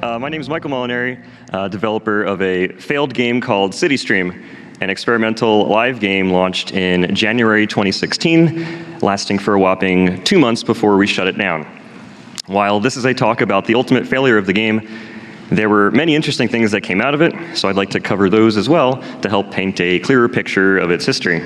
My name is Michael Molinari, developer of a failed game called CityStream, an experimental live game launched in January 2016, lasting for a whopping 2 months before we shut it down. While this is a talk about the ultimate failure of the game, there were many interesting things that came out of it, so I'd like to cover those as well to help paint a clearer picture of its history.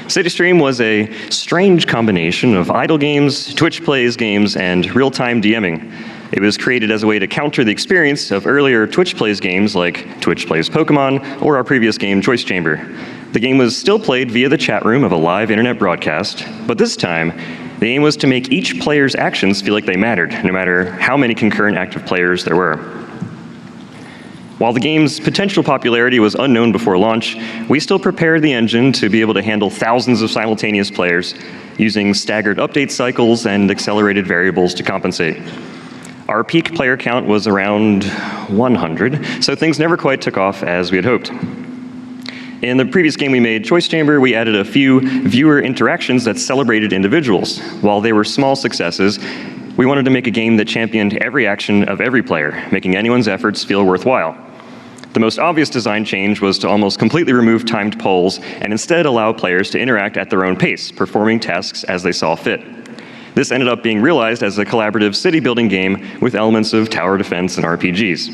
CityStream was a strange combination of idle games, Twitch plays games, and real-time DMing. It was created as a way to counter the experience of earlier Twitch plays games like Twitch Plays Pokemon or our previous game, Choice Chamber. The game was still played via the chat room of a live internet broadcast, but this time, the aim was to make each player's actions feel like they mattered, no matter how many concurrent active players there were. While the game's potential popularity was unknown before launch, we still prepared the engine to be able to handle thousands of simultaneous players, using staggered update cycles and accelerated variables to compensate. Our peak player count was around 100, so things never quite took off as we had hoped. In the previous game we made, Choice Chamber, we added a few viewer interactions that celebrated individuals. While they were small successes, we wanted to make a game that championed every action of every player, making anyone's efforts feel worthwhile. The most obvious design change was to almost completely remove timed polls and instead allow players to interact at their own pace, performing tasks as they saw fit. This ended up being realized as a collaborative city-building game with elements of tower defense and RPGs.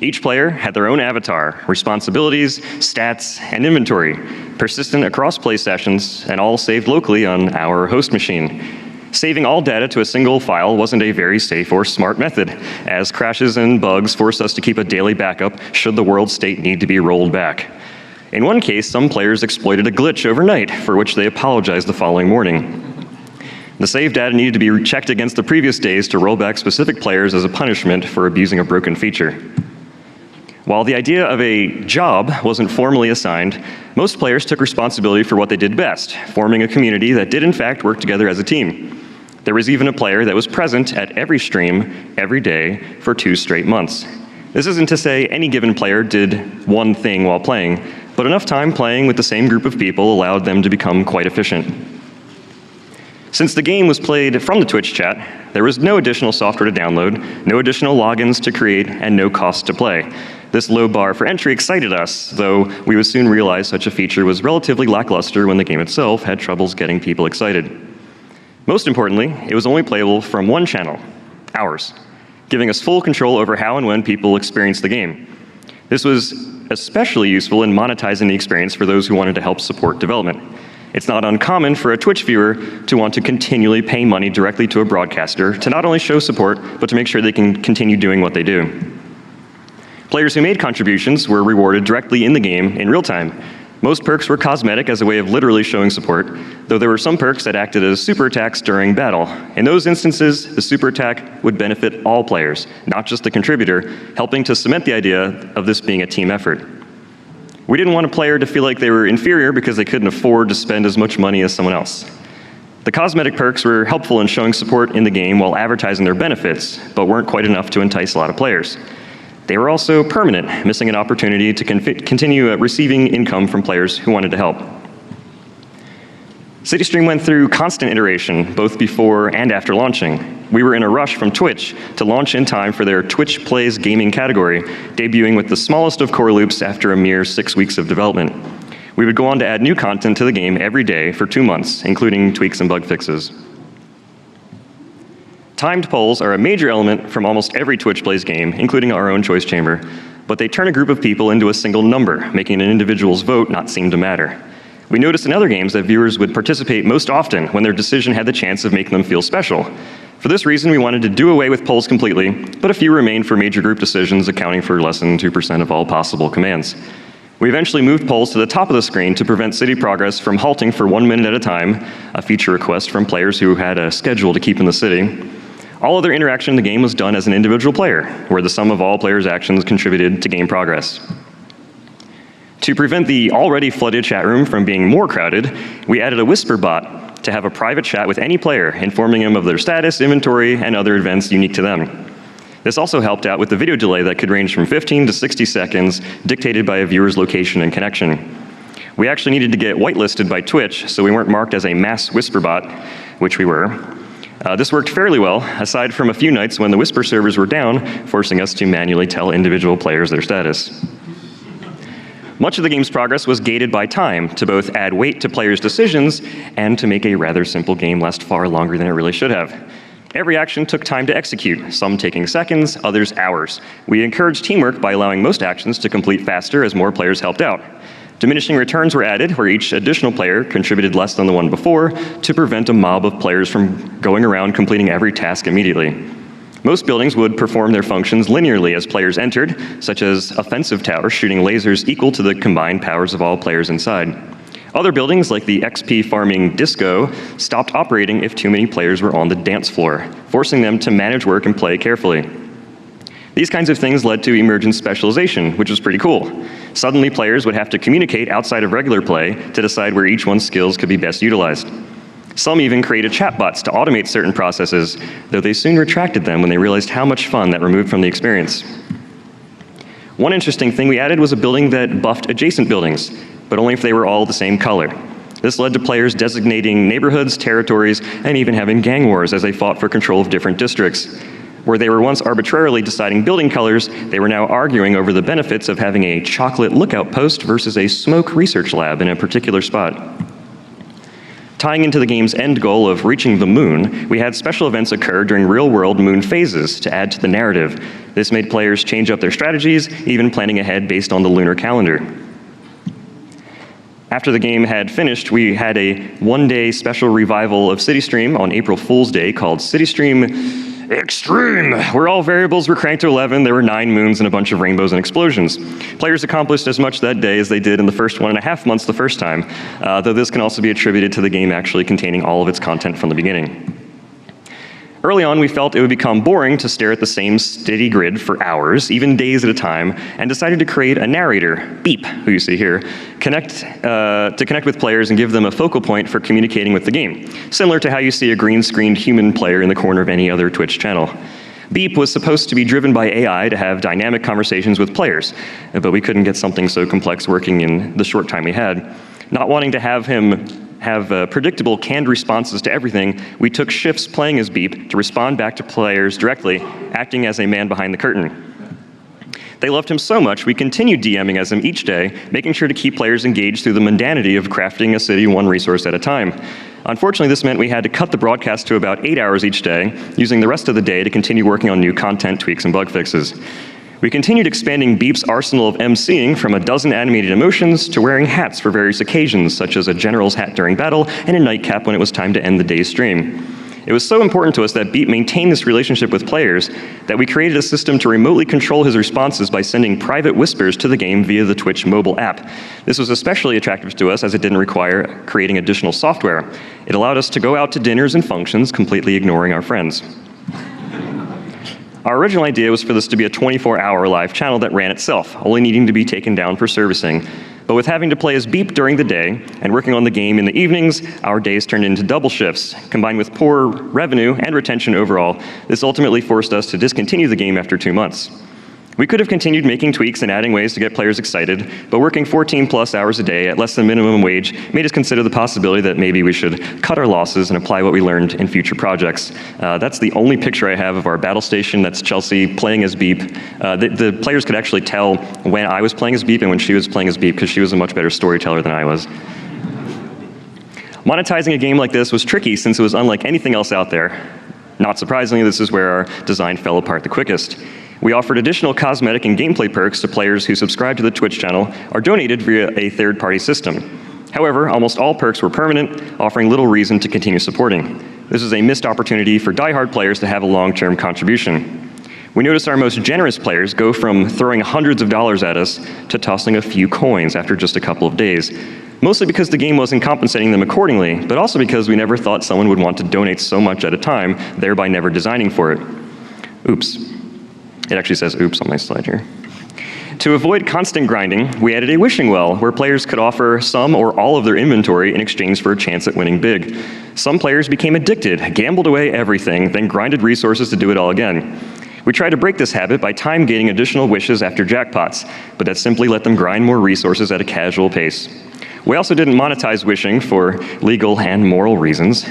Each player had their own avatar, responsibilities, stats, and inventory, persistent across play sessions, and all saved locally on our host machine. Saving all data to a single file wasn't a very safe or smart method, as crashes and bugs forced us to keep a daily backup should the world state need to be rolled back. In one case, some players exploited a glitch overnight, for which they apologized the following morning. The save data needed to be checked against the previous days to roll back specific players as a punishment for abusing a broken feature. While the idea of a job wasn't formally assigned, most players took responsibility for what they did best, forming a community that did in fact work together as a team. There was even a player that was present at every stream, every day, for 2 straight months. This isn't to say any given player did one thing while playing, but enough time playing with the same group of people allowed them to become quite efficient. Since the game was played from the Twitch chat, there was no additional software to download, no additional logins to create, and no cost to play. This low bar for entry excited us, though we would soon realize such a feature was relatively lackluster when the game itself had troubles getting people excited. Most importantly, it was only playable from one channel, ours, giving us full control over how and when people experienced the game. This was especially useful in monetizing the experience for those who wanted to help support development. It's not uncommon for a Twitch viewer to want to continually pay money directly to a broadcaster to not only show support, but to make sure they can continue doing what they do. Players who made contributions were rewarded directly in the game in real time. Most perks were cosmetic as a way of literally showing support, though there were some perks that acted as super attacks during battle. In those instances, the super attack would benefit all players, not just the contributor, helping to cement the idea of this being a team effort. We didn't want a player to feel like they were inferior because they couldn't afford to spend as much money as someone else. The cosmetic perks were helpful in showing support in the game while advertising their benefits, but weren't quite enough to entice a lot of players. They were also permanent, missing an opportunity to continue receiving income from players who wanted to help. CityStream went through constant iteration, both before and after launching. We were in a rush from Twitch to launch in time for their Twitch Plays gaming category, debuting with the smallest of core loops after a mere 6 weeks of development. We would go on to add new content to the game every day for 2 months, including tweaks and bug fixes. Timed polls are a major element from almost every Twitch Plays game, including our own Choice Chamber, but they turn a group of people into a single number, making an individual's vote not seem to matter. We noticed in other games that viewers would participate most often when their decision had the chance of making them feel special. For this reason, we wanted to do away with polls completely, but a few remained for major group decisions accounting for less than 2% of all possible commands. We eventually moved polls to the top of the screen to prevent city progress from halting for 1 minute at a time, a feature request from players who had a schedule to keep in the city. All other interaction in the game was done as an individual player, where the sum of all players' actions contributed to game progress. To prevent the already flooded chat room from being more crowded, we added a whisper bot to have a private chat with any player, informing them of their status, inventory, and other events unique to them. This also helped out with the video delay that could range from 15 to 60 seconds, dictated by a viewer's location and connection. We actually needed to get whitelisted by Twitch, so we weren't marked as a mass whisper bot, which we were. This worked fairly well, aside from a few nights when the Whisper servers were down, forcing us to manually tell individual players their status. Much of the game's progress was gated by time, to both add weight to players' decisions and to make a rather simple game last far longer than it really should have. Every action took time to execute, some taking seconds, others hours. We encouraged teamwork by allowing most actions to complete faster as more players helped out. Diminishing returns were added, where each additional player contributed less than the one before, to prevent a mob of players from going around completing every task immediately. Most buildings would perform their functions linearly as players entered, such as offensive towers shooting lasers equal to the combined powers of all players inside. Other buildings, like the XP farming disco, stopped operating if too many players were on the dance floor, forcing them to manage work and play carefully. These kinds of things led to emergent specialization, which was pretty cool. Suddenly, players would have to communicate outside of regular play to decide where each one's skills could be best utilized. Some even created chatbots to automate certain processes, though they soon retracted them when they realized how much fun that removed from the experience. One interesting thing we added was a building that buffed adjacent buildings, but only if they were all the same color. This led to players designating neighborhoods, territories, and even having gang wars as they fought for control of different districts. Where they were once arbitrarily deciding building colors, they were now arguing over the benefits of having a chocolate lookout post versus a smoke research lab in a particular spot. Tying into the game's end goal of reaching the moon, we had special events occur during real-world moon phases to add to the narrative. This made players change up their strategies, even planning ahead based on the lunar calendar. After the game had finished, we had a one-day special revival of CityStream on April Fool's Day called CityStream Extreme, where all variables were cranked to 11, there were 9 moons and a bunch of rainbows and explosions. Players accomplished as much that day as they did in the first 1.5 months the first time, though this can also be attributed to the game actually containing all of its content from the beginning. Early on, we felt it would become boring to stare at the same steady grid for hours, even days at a time, and decided to create a narrator, Beep, who you see here, to connect with players and give them a focal point for communicating with the game, similar to how you see a green-screened human player in the corner of any other Twitch channel. Beep was supposed to be driven by AI to have dynamic conversations with players, but we couldn't get something so complex working in the short time we had. Not wanting to have him have predictable canned responses to everything, we took shifts playing as Beep to respond back to players directly, acting as a man behind the curtain. They loved him so much, we continued DMing as him each day, making sure to keep players engaged through the mundanity of crafting a city one resource at a time. Unfortunately, this meant we had to cut the broadcast to about 8 hours each day, using the rest of the day to continue working on new content, tweaks, and bug fixes. We continued expanding Beep's arsenal of emceeing from a dozen animated emotions to wearing hats for various occasions, such as a general's hat during battle and a nightcap when it was time to end the day's stream. It was so important to us that Beep maintain this relationship with players that we created a system to remotely control his responses by sending private whispers to the game via the Twitch mobile app. This was especially attractive to us as it didn't require creating additional software. It allowed us to go out to dinners and functions, completely ignoring our friends. Our original idea was for this to be a 24-hour live channel that ran itself, only needing to be taken down for servicing. But with having to play as Beep during the day and working on the game in the evenings, our days turned into double shifts. Combined with poor revenue and retention overall, this ultimately forced us to discontinue the game after 2 months. We could have continued making tweaks and adding ways to get players excited, but working 14+ hours a day at less than minimum wage made us consider the possibility that maybe we should cut our losses and apply what we learned in future projects. That's the only picture I have of our battle station. That's Chelsea playing as Beep. The players could actually tell when I was playing as Beep and when she was playing as Beep, because she was a much better storyteller than I was. Monetizing a game like this was tricky since it was unlike anything else out there. Not surprisingly, this is where our design fell apart the quickest. We offered additional cosmetic and gameplay perks to players who subscribe to the Twitch channel or donated via a third-party system. However, almost all perks were permanent, offering little reason to continue supporting. This is a missed opportunity for die-hard players to have a long-term contribution. We noticed our most generous players go from throwing hundreds of dollars at us to tossing a few coins after just a couple of days. Mostly because the game wasn't compensating them accordingly, but also because we never thought someone would want to donate so much at a time, thereby never designing for it. Oops. It actually says oops on my slide here. To avoid constant grinding, we added a wishing well, where players could offer some or all of their inventory in exchange for a chance at winning big. Some players became addicted, gambled away everything, then grinded resources to do it all again. We tried to break this habit by time-gating additional wishes after jackpots, but that simply let them grind more resources at a casual pace. We also didn't monetize wishing for legal and moral reasons.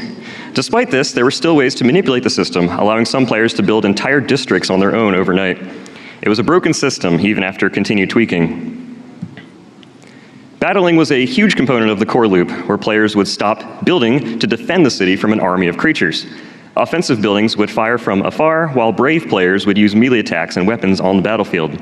Despite this, there were still ways to manipulate the system, allowing some players to build entire districts on their own overnight. It was a broken system, even after continued tweaking. Battling was a huge component of the core loop, where players would stop building to defend the city from an army of creatures. Offensive buildings would fire from afar, while brave players would use melee attacks and weapons on the battlefield.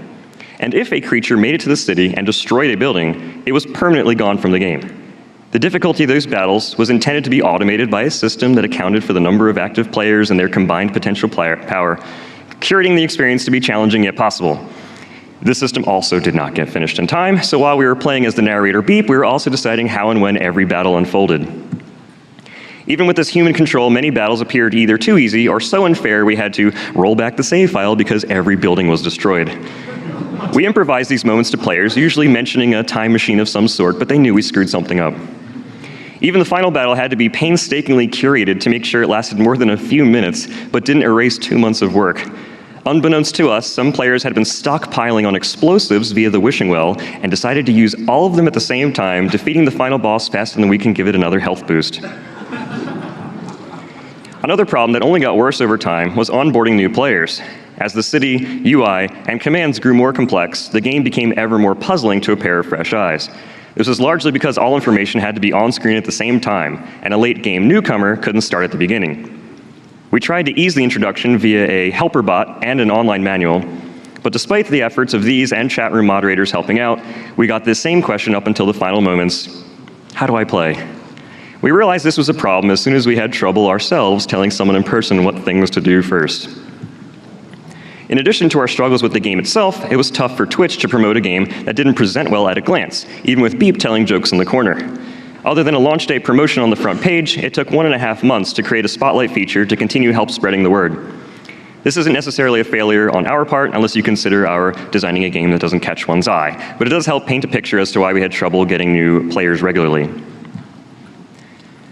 And if a creature made it to the city and destroyed a building, it was permanently gone from the game. The difficulty of those battles was intended to be automated by a system that accounted for the number of active players and their combined potential power, curating the experience to be challenging yet possible. This system also did not get finished in time, so while we were playing as the narrator Beep, we were also deciding how and when every battle unfolded. Even with this human control, many battles appeared either too easy or so unfair we had to roll back the save file because every building was destroyed. We improvised these moments to players, usually mentioning a time machine of some sort, but they knew we screwed something up. Even the final battle had to be painstakingly curated to make sure it lasted more than a few minutes, but didn't erase 2 months of work. Unbeknownst to us, some players had been stockpiling on explosives via the wishing well and decided to use all of them at the same time, defeating the final boss faster than we can give it another health boost. Another problem that only got worse over time was onboarding new players. As the city, UI, and commands grew more complex, the game became ever more puzzling to a pair of fresh eyes. This was largely because all information had to be on screen at the same time, and a late game newcomer couldn't start at the beginning. We tried to ease the introduction via a helper bot and an online manual, but despite the efforts of these and chat room moderators helping out, we got this same question up until the final moments: how do I play? We realized this was a problem as soon as we had trouble ourselves telling someone in person what things to do first. In addition to our struggles with the game itself, it was tough for Twitch to promote a game that didn't present well at a glance, even with Beep telling jokes in the corner. Other than a launch day promotion on the front page, it took 1.5 months to create a spotlight feature to continue help spreading the word. This isn't necessarily a failure on our part, unless you consider our designing a game that doesn't catch one's eye, but it does help paint a picture as to why we had trouble getting new players regularly.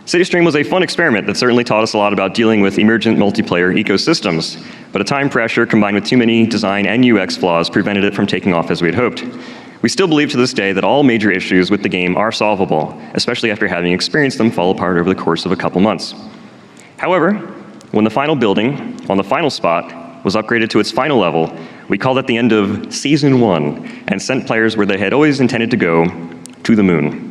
CityStream was a fun experiment that certainly taught us a lot about dealing with emergent multiplayer ecosystems, but a time pressure combined with too many design and UX flaws prevented it from taking off as we had hoped. We still believe to this day that all major issues with the game are solvable, especially after having experienced them fall apart over the course of a couple months. However, when the final building on the final spot was upgraded to its final level, we called it the end of Season 1 and sent players where they had always intended to go, to the moon.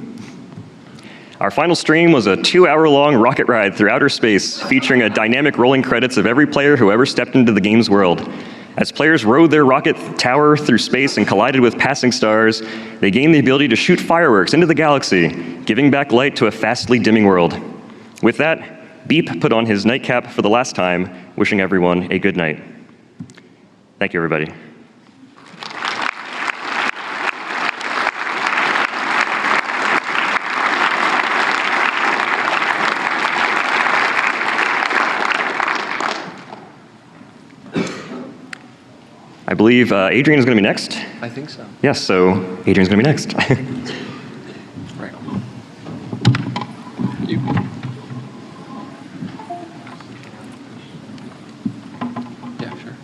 Our final stream was a 2-hour-long rocket ride through outer space, featuring a dynamic rolling credits of every player who ever stepped into the game's world. As players rode their rocket tower through space and collided with passing stars, they gained the ability to shoot fireworks into the galaxy, giving back light to a fastly dimming world. With that, Beep put on his nightcap for the last time, wishing everyone a good night. Thank you, everybody. I believe Adriaan is going to be next. I think so. Yes, so Adriaan's going to be next. Right. You. Yeah, sure.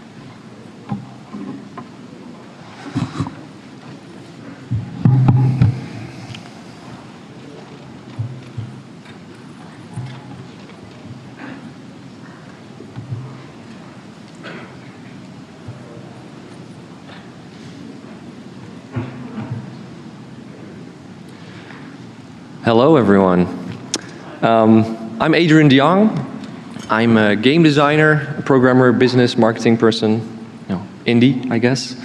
Hello, everyone. I'm Adriaan de Jongh. I'm a game designer, programmer, business, marketing person. Indie, I guess.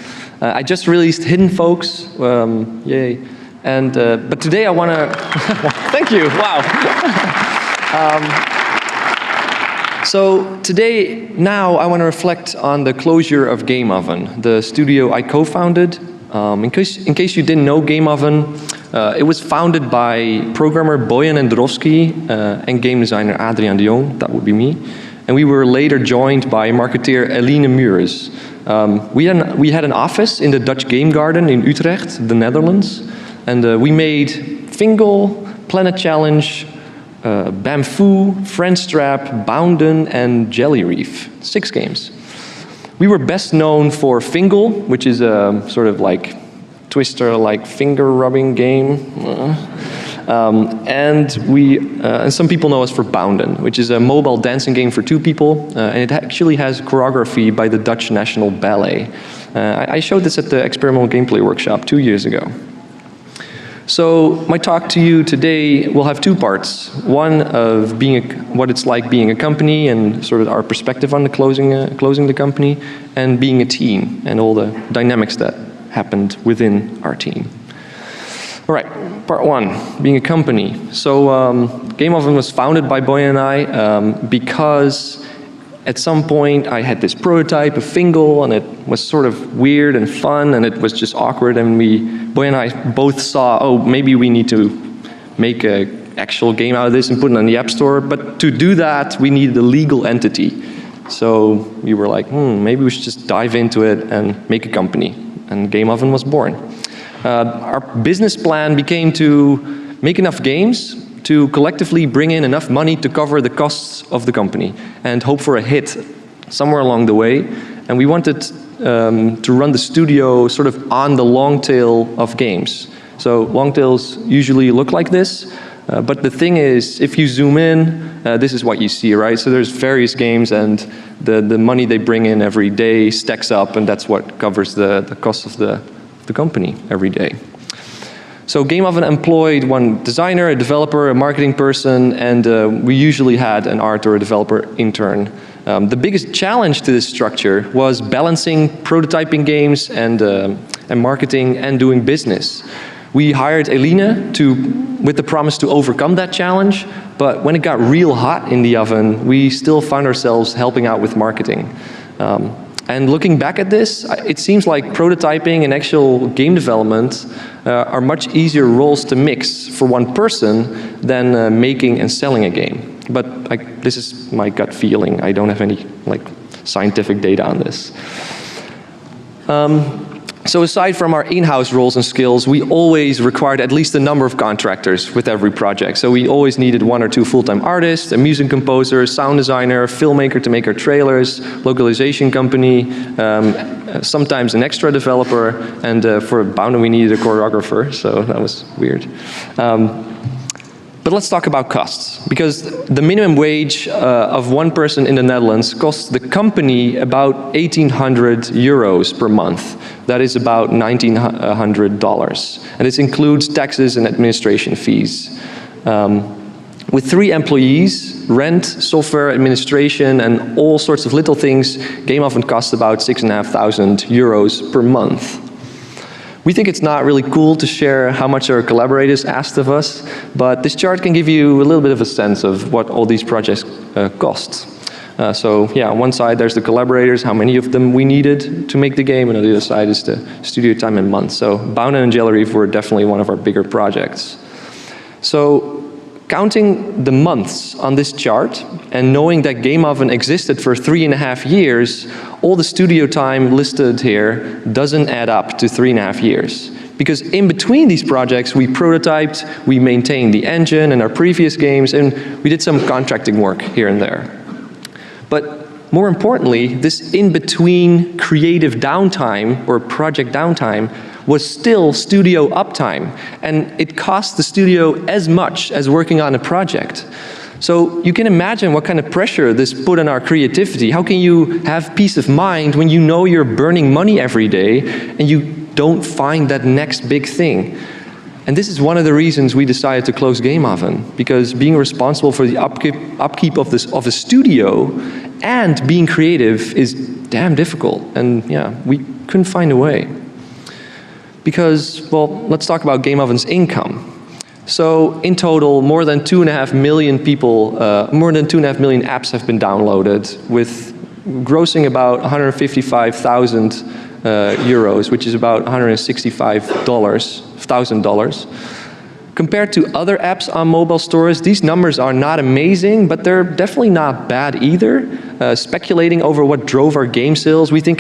I just released Hidden Folks. Yay. And but today I want to... Thank you. Wow. So today, now, I want to reflect on the closure of Game Oven, the studio I co-founded. In case you didn't know Game Oven, it was founded by programmer Bojan Androvski and game designer Adriaan de Jongh, that would be me. And we were later joined by marketeer Eline Mures. We had an office in the Dutch Game Garden in Utrecht, the Netherlands. And we made Fingal, Planet Challenge, Bamfoo, Friends Trap, Bounden, and Jelly Reef. 6 games. We were best known for Fingal, which is a sort of like Twister, like finger rubbing game. And some people know us for Bounden, which is a mobile dancing game for 2 people, and it actually has choreography by the Dutch National Ballet. I showed this at the experimental gameplay workshop 2 years ago. So my talk to you today will have 2 parts. One of what it's like being a company and sort of our perspective on the closing the company, and being a team and all the dynamics that happened within our team. All right, part 1, being a company. So Game Oven was founded by Boyan and I because at some point I had this prototype, a Fingal, and it was sort of weird and fun, and it was just awkward, and Boyan and I both saw, oh, maybe we need to make an actual game out of this and put it on the App Store, but to do that we needed a legal entity. So we were like, maybe we should just dive into it and make a company, and Game Oven was born. Our business plan became to make enough games to collectively bring in enough money to cover the costs of the company and hope for a hit somewhere along the way. And we wanted to run the studio sort of on the long tail of games. So long tails usually look like this, but the thing is, if you zoom in, this is what you see, right? So there's various games, and the money they bring in every day stacks up, and that's what covers the cost of the company every day. So Game Oven employed 1 designer, a developer, a marketing person, and we usually had an art or a developer intern. The biggest challenge to this structure was balancing prototyping games and marketing and doing business. We hired Eline with the promise to overcome that challenge, but when it got real hot in the oven, we still found ourselves helping out with marketing. And looking back at this, it seems like prototyping and actual game development are much easier roles to mix for 1 person than making and selling a game. But this is my gut feeling. I don't have any scientific data on this. So aside from our in-house roles and skills, we always required at least a number of contractors with every project. So we always needed 1 or 2 full-time artists, a music composer, sound designer, filmmaker to make our trailers, localization company, sometimes an extra developer, and for Bounden we needed a choreographer, so that was weird. But let's talk about costs, because the minimum wage of 1 person in the Netherlands costs the company about 1,800 euros per month. That is about $1,900. And this includes taxes and administration fees. With 3 employees, rent, software administration, and all sorts of little things, Game Oven costs about 6,500 euros per month. We think it's not really cool to share how much our collaborators asked of us, but this chart can give you a little bit of a sense of what all these projects cost. So yeah, on one side there's the collaborators, how many of them we needed to make the game, and on the other side is the studio time in months. So Bounden and Jelly Reef were definitely one of our bigger projects. So counting the months on this chart and knowing that Game Oven existed for 3.5 years, all the studio time listed here doesn't add up to 3.5 years. Because in between these projects, we prototyped, we maintained the engine and our previous games, and we did some contracting work here and there. But more importantly, this in-between creative downtime or project downtime was still studio uptime, and it cost the studio as much as working on a project. So you can imagine what kind of pressure this put on our creativity. How can you have peace of mind when you know you're burning money every day and you don't find that next big thing? And this is one of the reasons we decided to close Game Oven, because being responsible for the upkeep of a studio and being creative is damn difficult. And yeah, we couldn't find a way. Because, well, let's talk about Game Oven's income. So in total, more than 2.5 million people, more than 2.5 million apps have been downloaded, with grossing about 155,000 euros, which is about $165,000. Compared to other apps on mobile stores, these numbers are not amazing, but they're definitely not bad either. Speculating over what drove our game sales, we think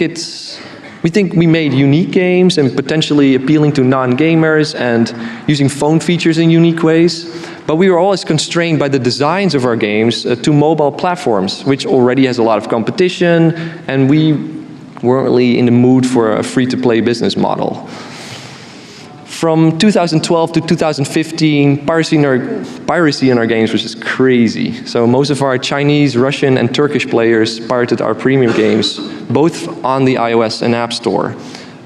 we made unique games and potentially appealing to non-gamers and using phone features in unique ways. But we were always constrained by the designs of our games to mobile platforms, which already has a lot of competition, and we weren't really in the mood for a free-to-play business model. From 2012 to 2015, piracy in our games was just crazy. So most of our Chinese, Russian, and Turkish players pirated our premium games, both on the iOS and App Store.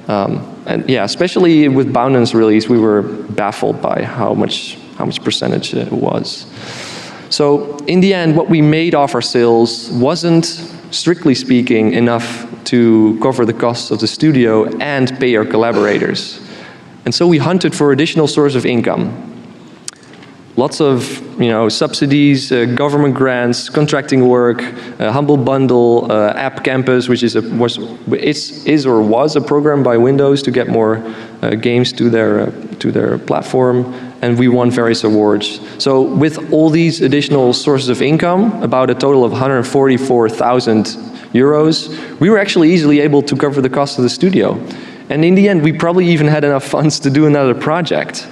And yeah, especially with Bounden's release, we were baffled by how much percentage it was. So in the end, what we made off our sales wasn't, strictly speaking, enough to cover the costs of the studio and pay our collaborators. And so we hunted for additional source of income. Lots of subsidies, government grants, contracting work, Humble Bundle, App Campus, which is or was a program by Windows to get more games to their platform, and we won various awards. So with all these additional sources of income, about a total of 144,000 euros, we were actually easily able to cover the cost of the studio. And in the end, we probably even had enough funds to do another project.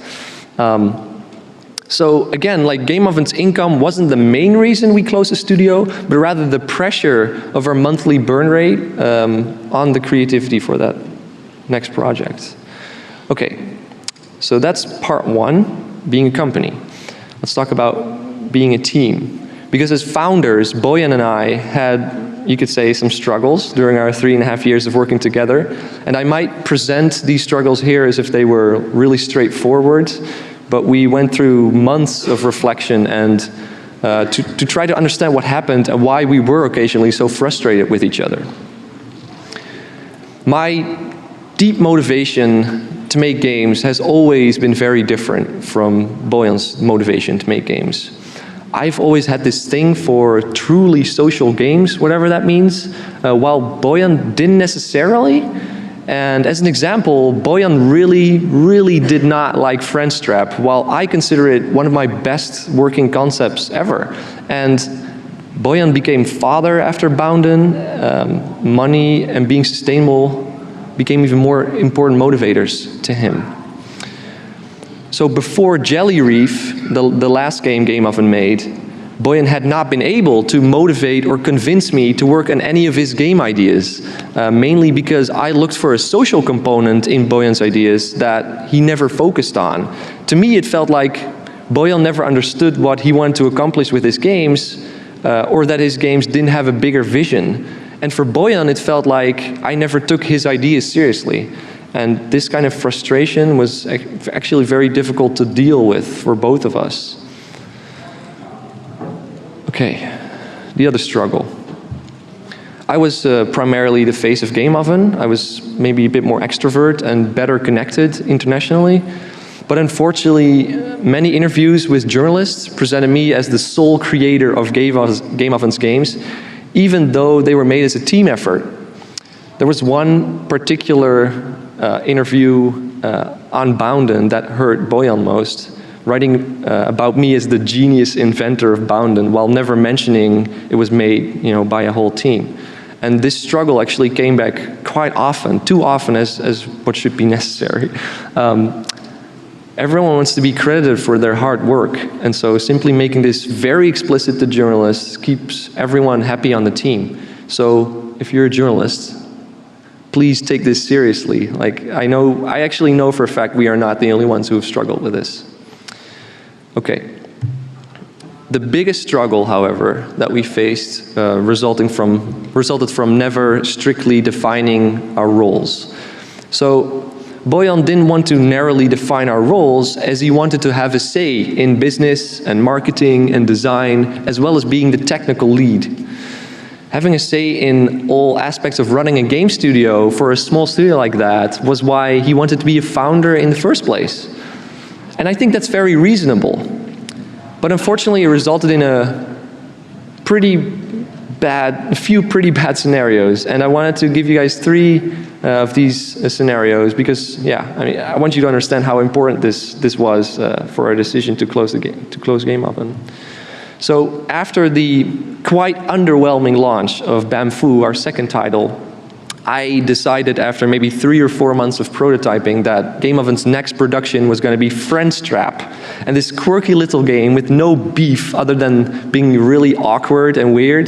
So again, like Game Oven's income wasn't the main reason we closed the studio, but rather the pressure of our monthly burn rate on the creativity for that next project. Okay, so that's part one, being a company. Let's talk about being a team. Because as founders, Bojan and I had, you could say, some struggles during our 3.5 years of working together. And I might present these struggles here as if they were really straightforward, but we went through months of reflection and to try to understand what happened and why we were occasionally so frustrated with each other. My deep motivation to make games has always been very different from Bojan's motivation to make games. I've always had this thing for truly social games, whatever that means, while Bojan didn't necessarily. And as an example, Bojan really did not like Friendstrap, while I consider it one of my best working concepts ever. And Bojan became father after Bounden. Money and being sustainable became even more important motivators to him. So before Jelly Reef, the last game Oven made, Bojan had not been able to motivate or convince me to work on any of his game ideas, mainly because I looked for a social component in Bojan's ideas that he never focused on. To me, it felt like Bojan never understood what he wanted to accomplish with his games, or that his games didn't have a bigger vision. And for Bojan, it felt like I never took his ideas seriously. And this kind of frustration was actually very difficult to deal with for both of us. Okay, the other struggle. I was primarily the face of Game Oven. I was maybe a bit more extrovert and better connected internationally. But unfortunately, many interviews with journalists presented me as the sole creator of Game Oven's games, even though they were made as a team effort. There was one particular interview on Bounden that hurt Bojan most, writing about me as the genius inventor of Bounden while never mentioning it was made, by a whole team. And this struggle actually came back quite often, too often as what should be necessary. Everyone wants to be credited for their hard work, and so simply making this very explicit to journalists keeps everyone happy on the team. So if you're a journalist, please take this seriously. I actually know for a fact we are not the only ones who have struggled with this. Okay. The biggest struggle, however, that we faced resulted from never strictly defining our roles. So Bojan didn't want to narrowly define our roles, as he wanted to have a say in business and marketing and design, as well as being the technical lead. Having a say in all aspects of running a game studio for a small studio like that was why he wanted to be a founder in the first place. And I think that's very reasonable. But unfortunately, it resulted in a few pretty bad scenarios. And I wanted to give you guys 3 of these scenarios because, I want you to understand how important this was for our decision to close Game Oven. So after the quite underwhelming launch of Bamfoo, our second title, I decided after maybe 3 or 4 months of prototyping that Game Oven's next production was going to be Friendstrap. And this quirky little game with no beef other than being really awkward and weird,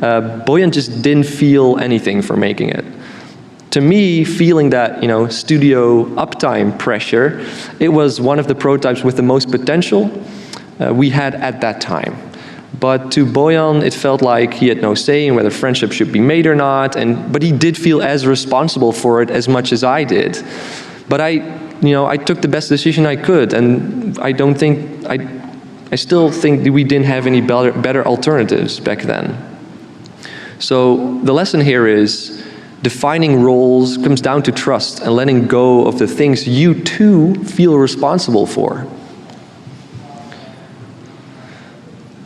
Bojan just didn't feel anything for making it. to me, feeling that studio uptime pressure, it was one of the prototypes with the most potential we had at that time. But to Bojan, it felt like he had no say in whether friendship should be made or not, but he did feel as responsible for it as much as I did. But I took the best decision I could, and I still think that we didn't have any better alternatives back then. So the lesson here is defining roles comes down to trust and letting go of the things you too feel responsible for.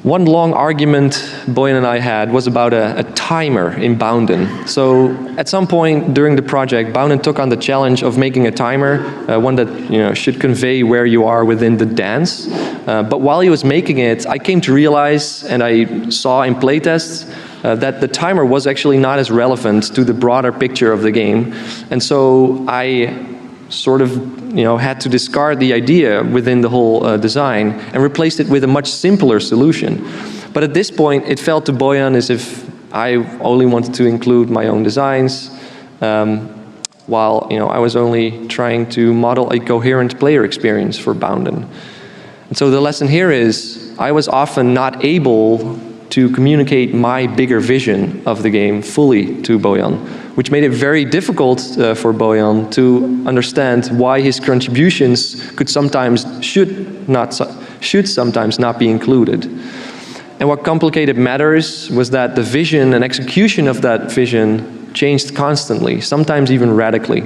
One long argument Bojan and I had was about a timer in Bounden. So at some point during the project, Bounden took on the challenge of making a timer, one that should convey where you are within the dance. But while he was making it, I came to realize, and I saw in playtests, that the timer was actually not as relevant to the broader picture of the game. And so I sort of had to discard the idea within the whole design and replaced it with a much simpler solution. But at this point, it felt to Bojan as if I only wanted to include my own designs, while I was only trying to model a coherent player experience for Bounden. And so the lesson here is I was often not able to communicate my bigger vision of the game fully to Bojan, which made it very difficult for Bojan to understand why his contributions should sometimes not be included. And what complicated matters was that the vision and execution of that vision changed constantly, sometimes even radically.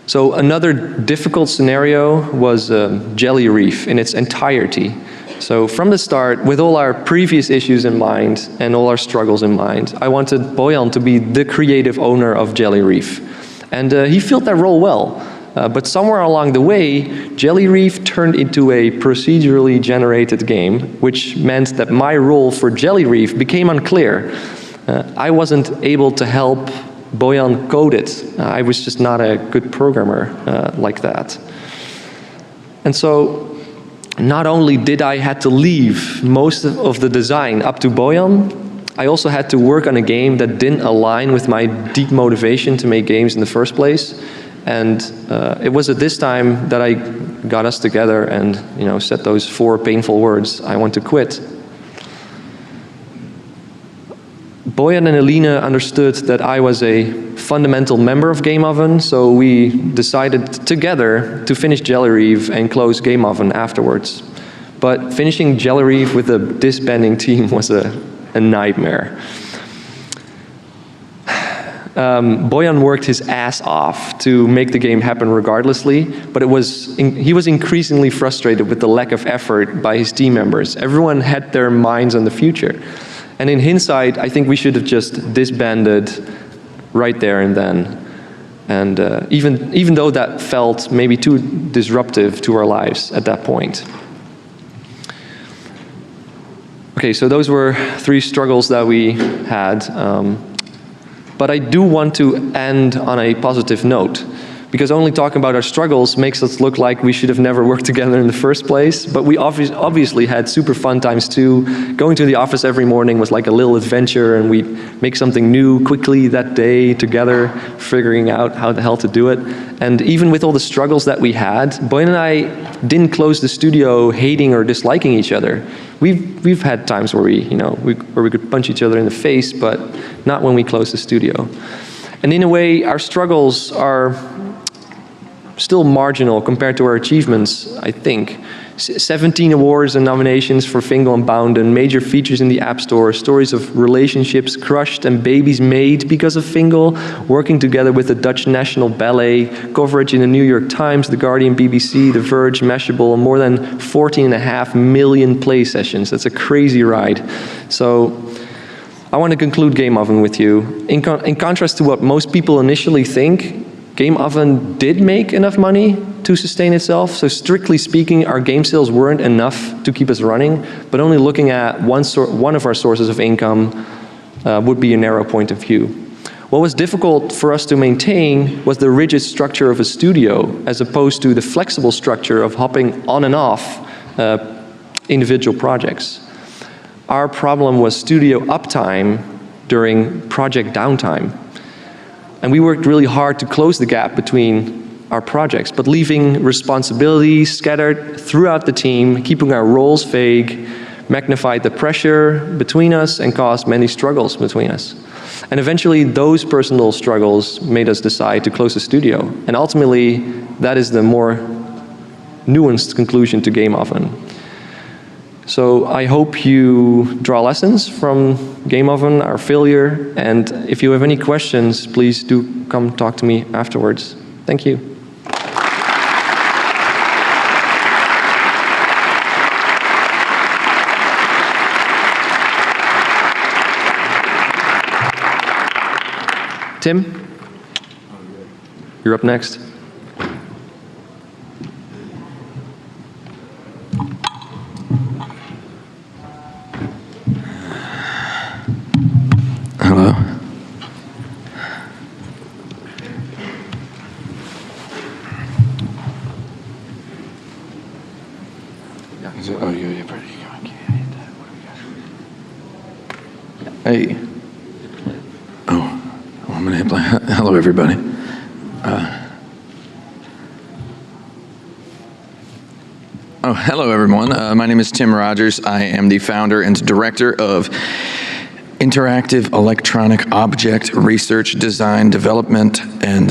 So another difficult scenario was Jelly Reef in its entirety. So from the start, with all our previous issues in mind and all our struggles in mind, I wanted Bojan to be the creative owner of Jelly Reef. And he filled that role well. But somewhere along the way, Jelly Reef turned into a procedurally generated game, which meant that my role for Jelly Reef became unclear. I wasn't able to help Bojan code it. I was just not a good programmer like that. And so, not only did I have to leave most of the design up to Bojan, I also had to work on a game that didn't align with my deep motivation to make games in the first place. And it was at this time that I got us together and said those 4 painful words, I want to quit. Bojan and Alina understood that I was a fundamental member of Game Oven, so we decided together to finish Jelly Reef and close Game Oven afterwards. But finishing Jelly Reef with a disbanding team was a nightmare. Bojan worked his ass off to make the game happen regardlessly, but he was increasingly frustrated with the lack of effort by his team members. Everyone had their minds on the future. And in hindsight, I think we should have just disbanded right there and then. And even though that felt maybe too disruptive to our lives at that point. Okay, so those were 3 struggles that we had. But I do want to end on a positive note, because only talking about our struggles makes us look like we should have never worked together in the first place. But we obviously had super fun times too. Going to the office every morning was like a little adventure, and we'd make something new quickly that day together, figuring out how the hell to do it. And even with all the struggles that we had, Bojan and I didn't close the studio hating or disliking each other. We've had times where we could punch each other in the face, but not when we closed the studio. And in a way, our struggles are still marginal compared to our achievements, I think. 17 awards and nominations for Fingal and Bounden, major features in the App Store, stories of relationships crushed and babies made because of Fingal, working together with the Dutch National Ballet, coverage in the New York Times, The Guardian, BBC, The Verge, Mashable, more than 14.5 million play sessions. That's a crazy ride. So I want to conclude Game Oven with you. In contrast to what most people initially think, Game Oven did make enough money to sustain itself. So strictly speaking, our game sales weren't enough to keep us running, but only looking at one of our sources of income would be a narrow point of view. What was difficult for us to maintain was the rigid structure of a studio, as opposed to the flexible structure of hopping on and off individual projects. Our problem was studio uptime during project downtime. And we worked really hard to close the gap between our projects, but leaving responsibilities scattered throughout the team, keeping our roles vague, magnified the pressure between us and caused many struggles between us. And eventually those personal struggles made us decide to close the studio. And ultimately, that is the more nuanced conclusion to Game Oven. So I hope you draw lessons from Game Oven, our failure, and if you have any questions, please do come talk to me afterwards. Thank you. Tim, you're up next. Hello. Is it, oh, you're pretty. Hey. Oh, I'm gonna hit play. Hello, everybody. Hello, everyone. My name is Tim Rogers. I am the founder and director of Interactive Electronic Object Research, Design, Development, and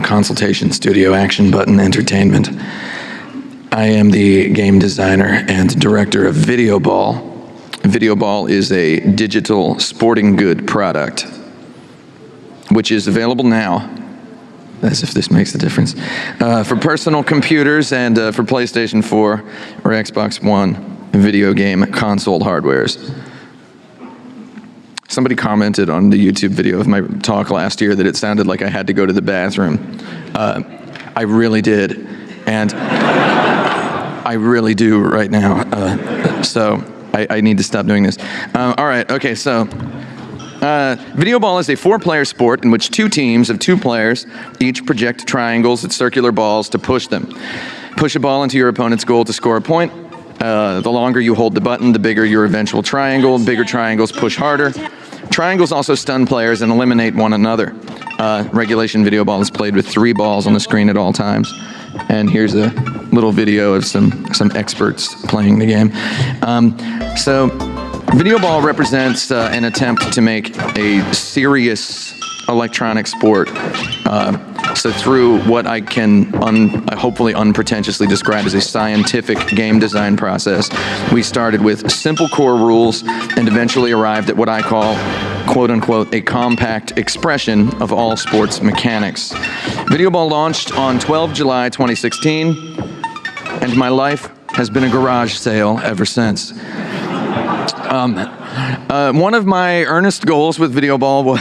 Consultation Studio Action Button Entertainment. I am the game designer and director of Videoball. Videoball is a digital sporting good product, which is available now, as if this makes a difference, for personal computers and for PlayStation 4 or Xbox One video game console hardwares. Somebody commented on the YouTube video of my talk last year that it sounded like I had to go to the bathroom. I really did, and I really do right now. So I need to stop doing this. All right, okay, so Videoball is a 4-player sport in which 2 teams of 2 players each project triangles at circular balls to push them. Push a ball into your opponent's goal to score a point. The longer you hold the button, the bigger your eventual triangle. Bigger triangles push harder. Triangles also stun players and eliminate one another. Regulation Videoball is played with 3 balls on the screen at all times. And here's a little video of some experts playing the game. So Videoball represents an attempt to make a serious electronic sport. So through what I can hopefully unpretentiously describe as a scientific game design process, we started with simple core rules and eventually arrived at what I call, quote unquote, a compact expression of all sports mechanics. Videoball launched on 12 July 2016, and my life has been a garage sale ever since. One of my earnest goals with Videoball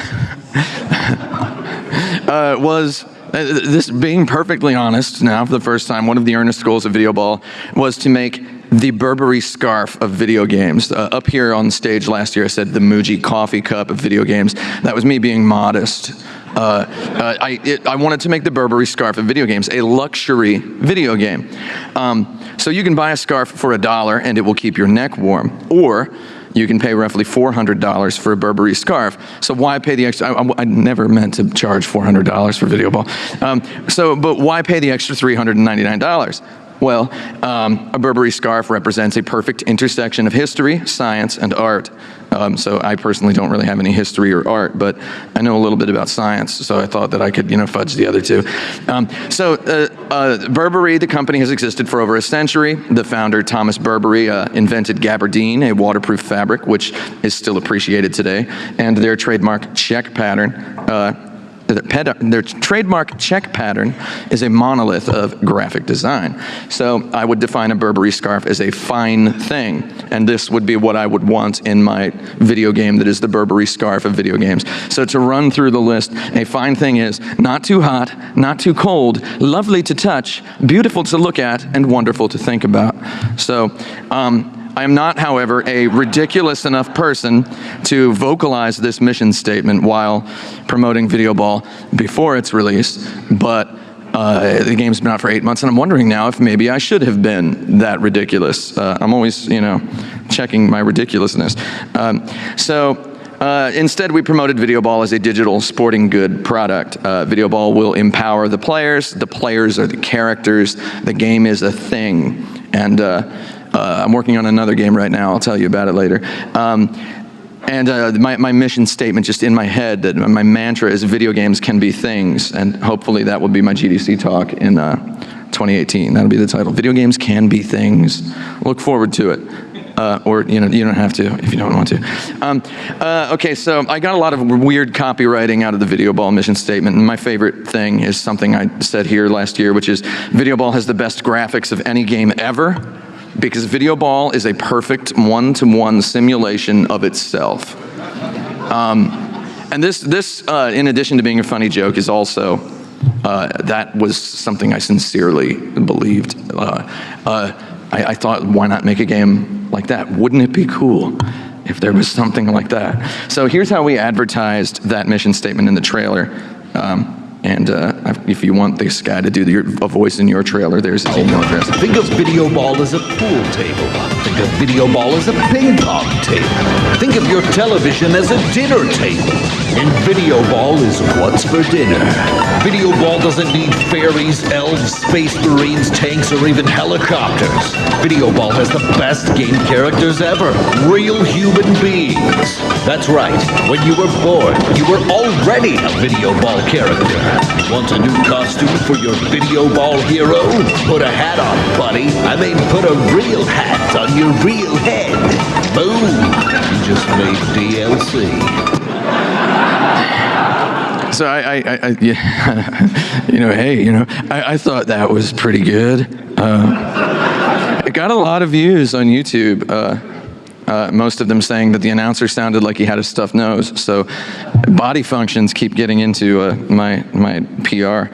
was this, being perfectly honest now for the first time, one of the earnest goals of Videoball was to make the Burberry scarf of video games. Up here on stage last year I said the Muji coffee cup of video games. That was me being modest. I wanted to make the Burberry scarf of video games a luxury video game. So you can buy a scarf for $1 and it will keep your neck warm, or you can pay roughly $400 for a Burberry scarf. So why pay the extra? I never meant to charge $400 for Videoball. But why pay the extra $399? Well, a Burberry scarf represents a perfect intersection of history, science, and art. So I personally don't really have any history or art, but I know a little bit about science, so I thought that I could, fudge the other two. Burberry, the company, has existed for over a century. The founder, Thomas Burberry, invented gabardine, a waterproof fabric, which is still appreciated today, and their trademark check pattern, their trademark check pattern is a monolith of graphic design. So I would define a Burberry scarf as a fine thing, and this would be what I would want in my video game that is the Burberry scarf of video games. So to run through the list, a fine thing is not too hot, not too cold, lovely to touch, beautiful to look at, and wonderful to think about. So I am not, however, a ridiculous enough person to vocalize this mission statement while promoting Videoball before its release, but the game's been out for 8 months, and I'm wondering now if maybe I should have been that ridiculous. I'm always, checking my ridiculousness. Instead, we promoted Videoball as a digital sporting good product. Videoball will empower the players are the characters, the game is a thing. And I'm working on another game right now, I'll tell you about it later. My mission statement just in my head, that my mantra is video games can be things, and hopefully that will be my GDC talk in 2018. That'll be the title. Video games can be things. Look forward to it. Or you don't have to if you don't want to. Okay, so I got a lot of weird copywriting out of the Videoball mission statement, and my favorite thing is something I said here last year, which is Videoball has the best graphics of any game ever, because Videoball is a perfect one-to-one simulation of itself. And this in addition to being a funny joke, is also that was something I sincerely believed. I thought, why not make a game like that? Wouldn't it be cool if there was something like that? So here's how we advertised that mission statement in the trailer. If you want this guy to do a voice in your trailer, there's his email address. Think of Videoball as a pool table. Think of Videoball as a ping pong table. Think of your television as a dinner table. And Videoball is what's for dinner. Videoball doesn't need fairies, elves, space marines, tanks, or even helicopters. Videoball has the best game characters ever. Real human beings. That's right. When you were born, you were already a Videoball character. Want a new costume for your Videoball hero? Put a hat on, buddy. I mean, put a real hat on your real head. Boom! You just made DLC. So I thought that was pretty good. It got a lot of views on YouTube. Most of them saying that the announcer sounded like he had a stuffed nose. So body functions keep getting into my PR.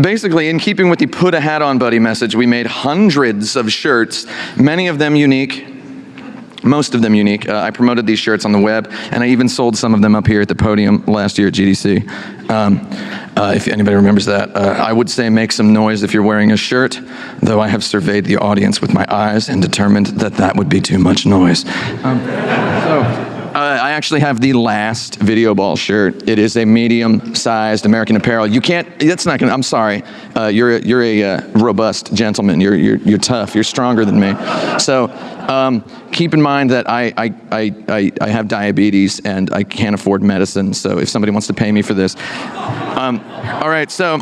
Basically, in keeping with the put a hat on buddy message, we made hundreds of shirts, many of them unique, most of them unique. I promoted these shirts on the web, and I even sold some of them up here at the podium last year at GDC. If anybody remembers that. I would say make some noise if you're wearing a shirt, though I have surveyed the audience with my eyes and determined that that would be too much noise. I actually have the last Videoball shirt. It is a medium-sized American Apparel. You can't, that's not gonna, I'm sorry. You're a robust gentleman. You're tough, you're stronger than me. So keep in mind that I have diabetes and I can't afford medicine, so if somebody wants to pay me for this. All right, so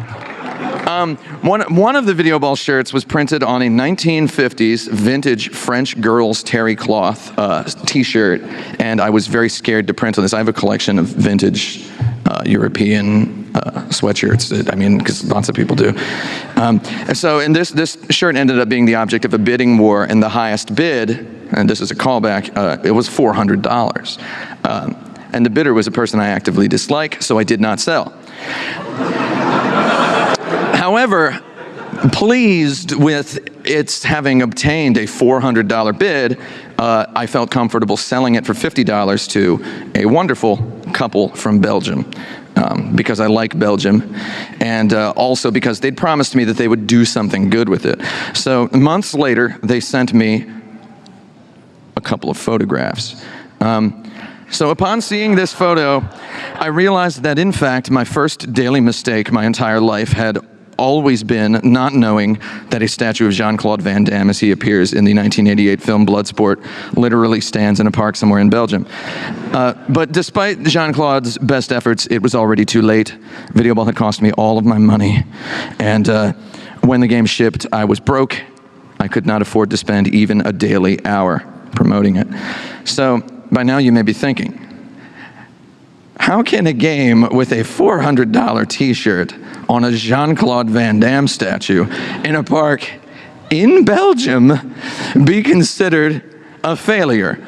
one of the Videoball shirts was printed on a 1950s vintage French girls terry cloth t-shirt, and I was very scared to print on this. I have a collection of vintage European sweatshirts, I mean, because lots of people do. And this shirt ended up being the object of a bidding war, and the highest bid, and this is a callback, it was $400. And the bidder was a person I actively dislike, so I did not sell. However, pleased with its having obtained a $400 bid, I felt comfortable selling it for $50 to a wonderful couple from Belgium, because I like Belgium, and also because they'd promised me that they would do something good with it. So months later, they sent me a couple of photographs. So upon seeing this photo, I realized that in fact, my first daily mistake my entire life had always been not knowing that a statue of Jean-Claude Van Damme, as he appears in the 1988 film Bloodsport, literally stands in a park somewhere in Belgium. But despite Jean-Claude's best efforts, it was already too late. Videoball had cost me all of my money. And when the game shipped, I was broke. I could not afford to spend even a daily hour promoting it. So by now you may be thinking, how can a game with a $400 t-shirt on a Jean-Claude Van Damme statue in a park in Belgium be considered a failure?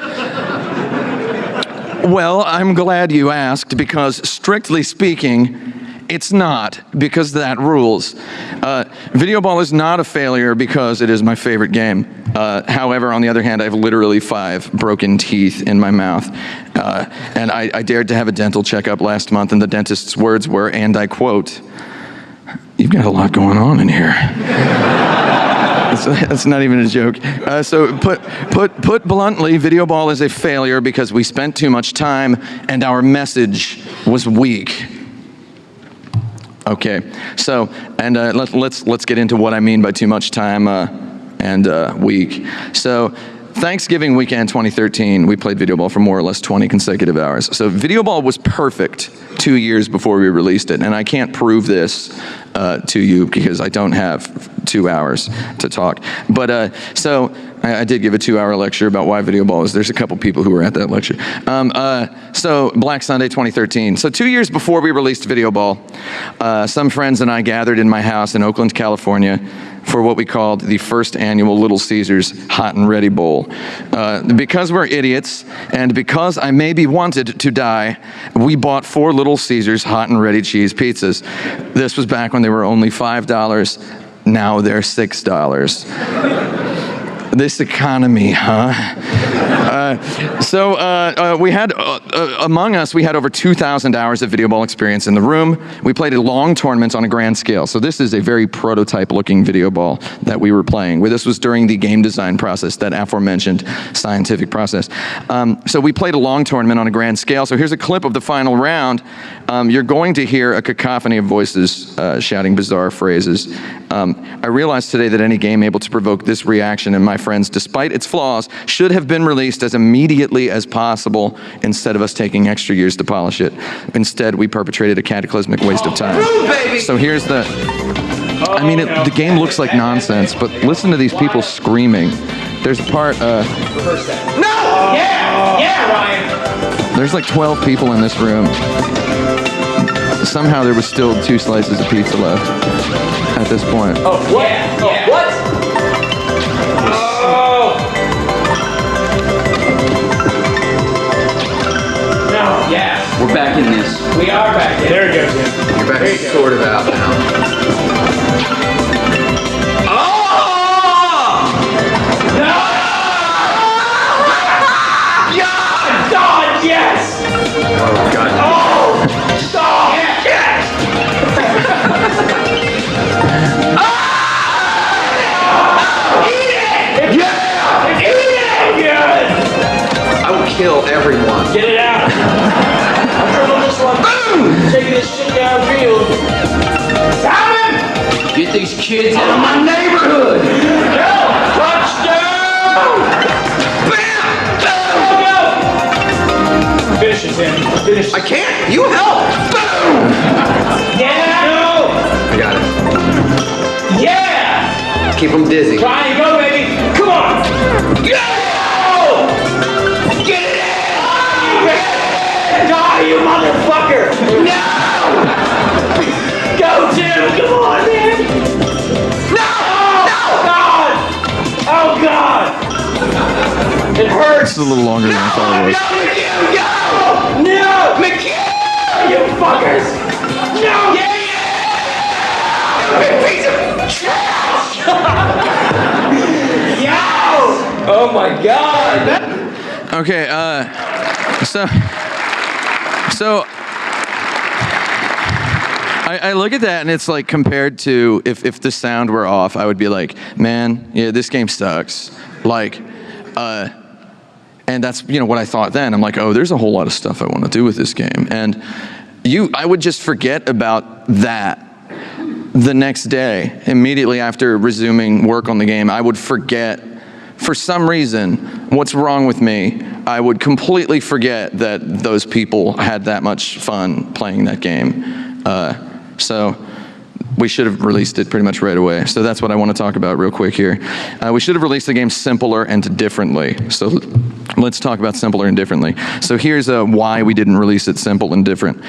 Well, I'm glad you asked, because strictly speaking, it's not, because that rules. Videoball is not a failure because it is my favorite game. However, on the other hand, I have literally 5 broken teeth in my mouth. And I dared to have a dental checkup last month, and the dentist's words were, and I quote, "You've got a lot going on in here." That's not even a joke. So put bluntly, Videoball is a failure because we spent too much time and our message was weak. Okay, so, and let's get into what I mean by too much time and weak. So, Thanksgiving weekend 2013, we played Videoball for more or less 20 consecutive hours. So Videoball was perfect 2 years before we released it, and I can't prove this to you because I don't have 2 hours to talk. But so I did give a 2-hour lecture about why Videoball is. There's a couple people who were at that lecture. So Black Sunday 2013. So 2 years before we released Videoball, some friends and I gathered in my house in Oakland, California, for what we called the first annual Little Caesars Hot and Ready Bowl. Because we're idiots, and because I maybe wanted to die, we bought 4 Little Caesars Hot and Ready cheese pizzas. This was back when they were only $5. Now they're $6. This economy, huh? We had, among us, we had over 2,000 hours of Videoball experience in the room. We played a long tournament on a grand scale. So this is a very prototype-looking Videoball that we were playing. This was during the game design process, that aforementioned scientific process. So we played a long tournament on a grand scale. So here's a clip of the final round. You're going to hear a cacophony of voices shouting bizarre phrases. I realized today that any game able to provoke this reaction in my friends, despite its flaws, should have been released as immediately as possible instead of us taking extra years to polish it. Instead, we perpetrated a cataclysmic waste of time. So here's the... I mean, the game looks like nonsense, but listen to these people screaming. There's a part... No! Yeah, Ryan! There's like 12 people in this room. Somehow there was still 2 slices of pizza left at this point. Oh, what? Yeah. Oh, what? Oh! No, yeah. We're back in this. We are back in. There it goes. You're back sort of out now. Oh! No! Yeah! God, yes! Oh, God. Oh! Stop! Yes! I will kill everyone. Get it out! I'm triple this one. Boom! Taking this shit downfield. Have him! Get these kids out of my neighborhood! Go! Touchdown! Bam! Go! Finish it, Tim. Finish it. I can't. You help. Boom! Yeah! Go! I got it. Yeah! Keep them dizzy. Try and go, baby! Come on! Go! Get it in! Die, you motherfucker! No! Go, Tim! Come on, man! No! No! God! Oh, God! It hurts! It's a little longer than I thought it was. No! McHugh! You fuckers! No! Yeah! Piece of trash! Yo! Oh my God! Okay, so I look at that and it's like compared to if the sound were off, I would be like, man, yeah, this game sucks. Like, and that's, you know, what I thought then. I'm like, oh, there's a whole lot of stuff I want to do with this game. And I would just forget about that the next day. Immediately after resuming work on the game, I would forget, for some reason, what's wrong with me. I would completely forget that those people had that much fun playing that game. So we should have released it pretty much right away. So that's what I want to talk about real quick here. We should have released the game simpler and differently. So let's talk about simpler and differently. So here's why we didn't release it simple and different.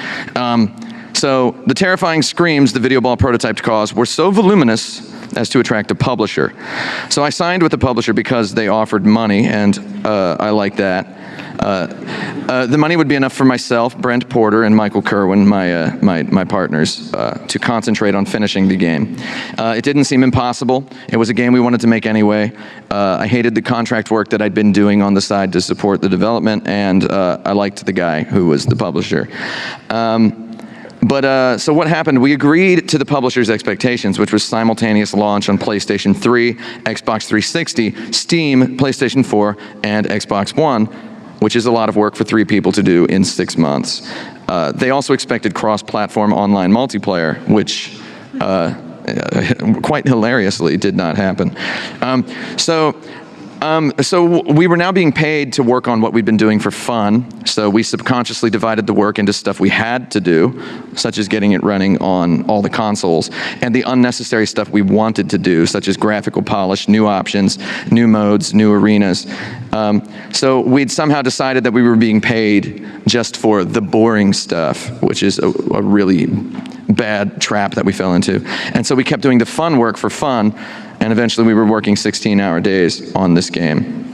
So the terrifying screams the Videoball prototype caused were so voluminous as to attract a publisher. So I signed with the publisher because they offered money, and I like that. The money would be enough for myself, Brent Porter, and Michael Kerwin, my partners, to concentrate on finishing the game. It didn't seem impossible. It was a game we wanted to make anyway. I hated the contract work that I'd been doing on the side to support the development, and I liked the guy who was the publisher. So what happened, we agreed to the publisher's expectations, which was simultaneous launch on PlayStation 3, Xbox 360, Steam, PlayStation 4, and Xbox One, which is a lot of work for 3 people to do in 6 months. They also expected cross-platform online multiplayer, which quite hilariously did not happen. So we were now being paid to work on what we'd been doing for fun, so we subconsciously divided the work into stuff we had to do, such as getting it running on all the consoles, and the unnecessary stuff we wanted to do, such as graphical polish, new options, new modes, new arenas. So we'd somehow decided that we were being paid just for the boring stuff, which is a really bad trap that we fell into. And so we kept doing the fun work for fun, and eventually we were working 16-hour days on this game.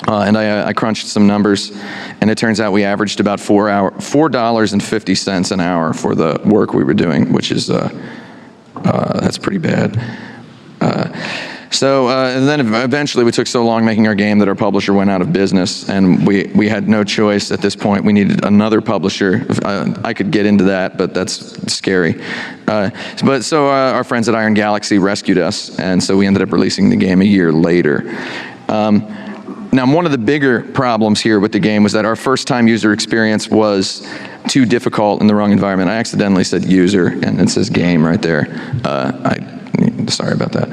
And I crunched some numbers, and it turns out we averaged about $4.50 an hour for the work we were doing, which is, that's pretty bad. And then eventually we took so long making our game that our publisher went out of business, and we had no choice at this point. We needed another publisher. I could get into that, but that's scary. So our friends at Iron Galaxy rescued us, and so we ended up releasing the game a year later. Now, one of the bigger problems here with the game was that our first-time user experience was too difficult in the wrong environment. I accidentally said user, and it says game right there. Sorry about that.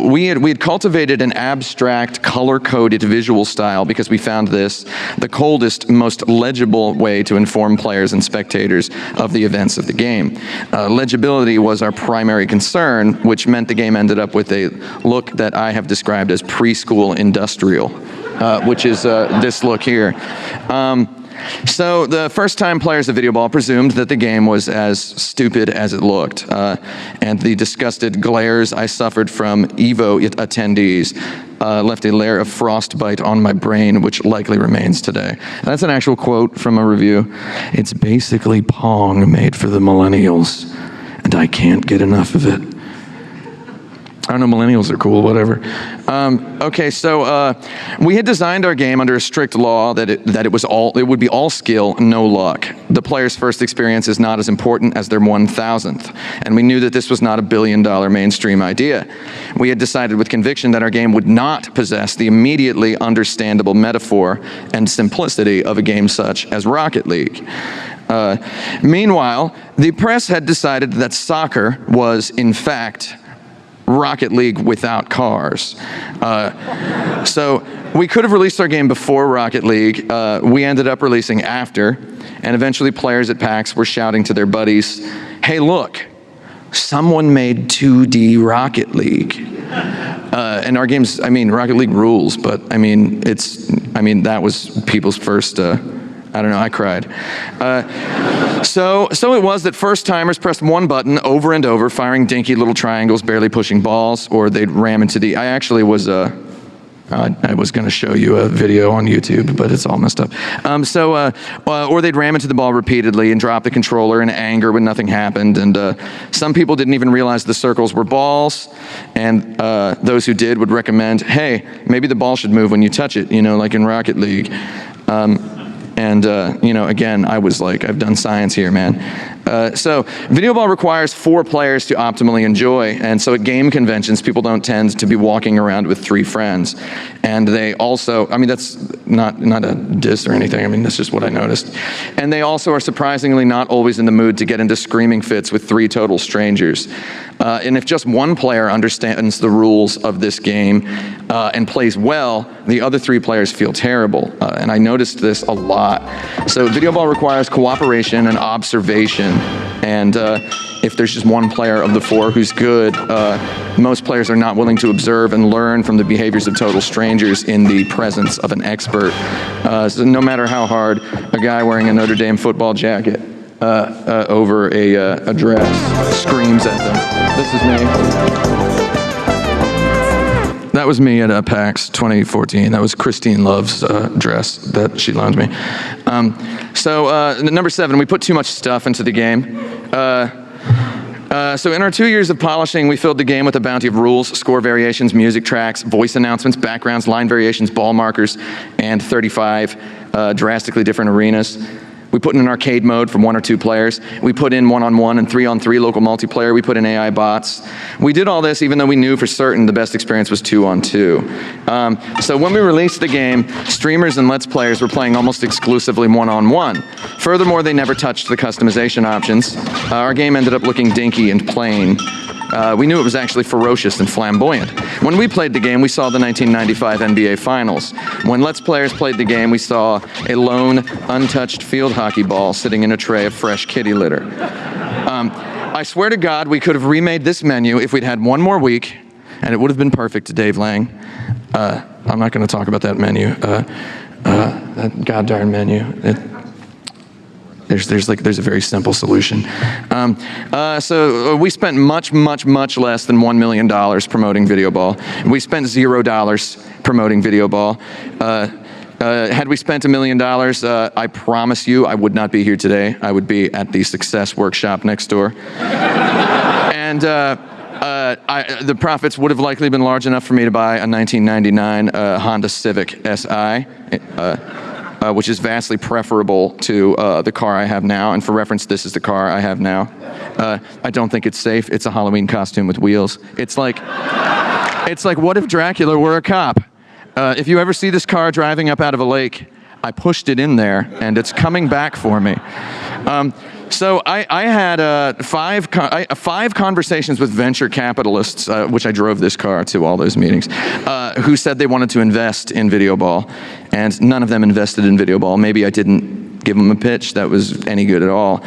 We had cultivated an abstract, color-coded visual style because we found this the coldest, most legible way to inform players and spectators of the events of the game. Legibility was our primary concern, which meant the game ended up with a look that I have described as preschool industrial, which is this look here. So the first-time players of Videoball presumed that the game was as stupid as it looked, and the disgusted glares I suffered from EVO attendees left a layer of frostbite on my brain, which likely remains today. That's an actual quote from a review. It's basically Pong made for the millennials, and I can't get enough of it. I don't know, millennials are cool, whatever. Okay, so we had designed our game under a strict law that it would be all skill, no luck. The player's first experience is not as important as their 1,000th, and we knew that this was not a billion-dollar mainstream idea. We had decided with conviction that our game would not possess the immediately understandable metaphor and simplicity of a game such as Rocket League. Meanwhile, the press had decided that soccer was, in fact, Rocket League without cars. So we could have released our game before Rocket League. We ended up releasing after, and eventually players at PAX were shouting to their buddies, "Hey, look, someone made 2D Rocket League." And our game's, Rocket League rules, but that was people's first, I don't know, I cried. So it was that first-timers pressed one button over and over, firing dinky little triangles, barely pushing balls, or they'd ram into the... I actually was... I was going to show you a video on YouTube, but it's all messed up. Or they'd ram into the ball repeatedly and drop the controller in anger when nothing happened. And some people didn't even realize the circles were balls. And those who did would recommend, hey, maybe the ball should move when you touch it, like in Rocket League. Again, I was like, I've done science here, man. So Videoball requires 4 players to optimally enjoy, and so at game conventions, people don't tend to be walking around with 3 friends. And they also, that's not a diss or anything, that's just what I noticed. And they also are surprisingly not always in the mood to get into screaming fits with 3 total strangers. And if just one player understands the rules of this game and plays well, the other 3 players feel terrible. And I noticed this a lot. So Videoball requires cooperation and observation. And if there's just one player of the 4 who's good, most players are not willing to observe and learn from the behaviors of total strangers in the presence of an expert. So no matter how hard a guy wearing a Notre Dame football jacket over a dress screams at them. This is me. That was me at PAX 2014. That was Christine Love's dress that she loaned me. Number 7, we put too much stuff into the game. So in our 2 years of polishing, we filled the game with a bounty of rules, score variations, music tracks, voice announcements, backgrounds, line variations, ball markers, and 35 drastically different arenas. We put in an arcade mode for 1 or 2 players. We put in 1-on-1 and 3-on-3 local multiplayer. We put in AI bots. We did all this even though we knew for certain the best experience was 2-on-2. So when we released the game, streamers and Let's Players were playing almost exclusively 1-on-1. Furthermore, they never touched the customization options. Our game ended up looking dinky and plain. We knew it was actually ferocious and flamboyant. When we played the game, we saw the 1995 NBA Finals. When Let's Players played the game, we saw a lone, untouched field hockey ball sitting in a tray of fresh kitty litter. I swear to God, we could have remade this menu if we'd had 1 more week, and it would have been perfect, Dave Lang. I'm not going to talk about that menu. That goddamn menu. There's a very simple solution. So we spent much less than $1 million promoting Videoball. We spent $0 promoting Videoball. Had we spent $1 million, I promise you I would not be here today. I would be at the Success Workshop next door. And the profits would have likely been large enough for me to buy a 1999 Honda Civic SI. Which is vastly preferable to the car I have now. And for reference, this is the car I have now. I don't think it's safe. It's a Halloween costume with wheels. It's like what if Dracula were a cop? If you ever see this car driving up out of a lake, I pushed it in there and it's coming back for me. So I had 5 conversations with venture capitalists, which I drove this car to all those meetings, who said they wanted to invest in Videoball, and none of them invested in Videoball. Maybe I didn't give them a pitch that was any good at all.